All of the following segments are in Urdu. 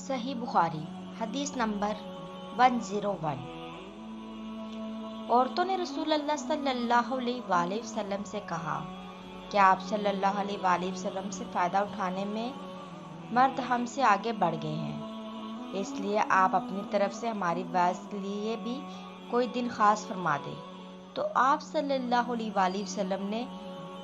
صحیح بخاری حدیث نمبر 101۔ عورتوں نے رسول اللہ صلی اللہ علیہ وآلہ وسلم سے کہا کہ آپ صلی اللہ علیہ وآلہ وسلم سے فائدہ اٹھانے میں مرد ہم سے آگے بڑھ گئے ہیں، اس لیے آپ اپنی طرف سے ہماری بعض کے لیے بھی کوئی دن خاص فرما دیں۔ تو آپ صلی اللہ علیہ وآلہ وسلم نے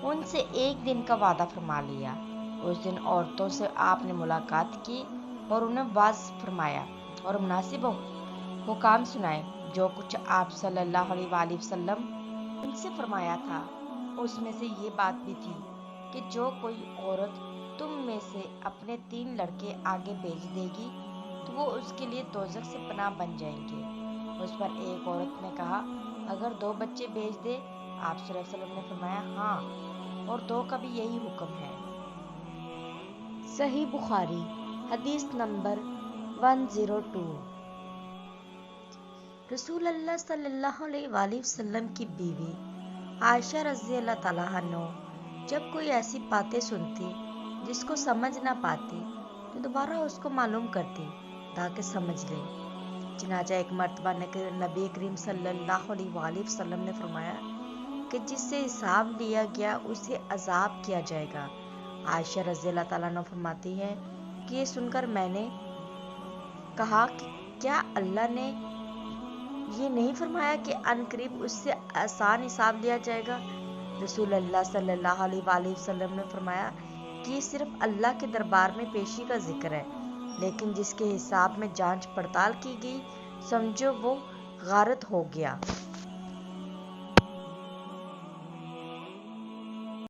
ان سے ایک دن کا وعدہ فرما لیا۔ اس دن عورتوں سے آپ نے ملاقات کی اور انہیں واعظ فرمایا اور مناسب حکام سنائے۔ جو کچھ آپ صلی اللہ علیہ وآلہ وسلم ان سے فرمایا تھا اس میں سے یہ بات بھی تھی کہ جو کوئی عورت تم میں سے اپنے 3 لڑکے آگے بھیج دے گی تو وہ اس کے لیے دوزخ سے پناہ بن جائیں گے۔ اس پر ایک عورت نے کہا اگر 2 بچے بھیج دے؟ آپ صلی اللہ علیہ وسلم نے فرمایا ہاں، اور 2 کا بھی یہی حکم ہے۔ صحیح بخاری حدیث نمبر 102۔ رسول اللہ صلی اللہ علیہ وآلہ وسلم کی بیوی عائشہ رضی اللہ تعالیٰ عنہ جب کوئی ایسی باتیں سنتی جس کو سمجھ نہ پاتی تو دوبارہ اس کو معلوم کرتی تاکہ سمجھ لے۔ چنانچہ ایک مرتبہ نبی کریم صلی اللہ علیہ وآلہ وسلم نے فرمایا کہ جس سے حساب لیا گیا اسے عذاب کیا جائے گا۔ عائشہ رضی اللہ تعالیٰ عنہ فرماتی ہے کہ یہ سن کر میں نے کہا کہ کیا اللہ نے یہ نہیں فرمایا کہ ان قریب اس سے آسان حساب لیا جائے گا؟ رسول اللہ صلی اللہ علیہ وآلہ وسلم نے فرمایا کہ یہ صرف اللہ کے دربار میں پیشی کا ذکر ہے، لیکن جس کے حساب میں جانچ پڑتال کی گئی سمجھو وہ غارت ہو گیا۔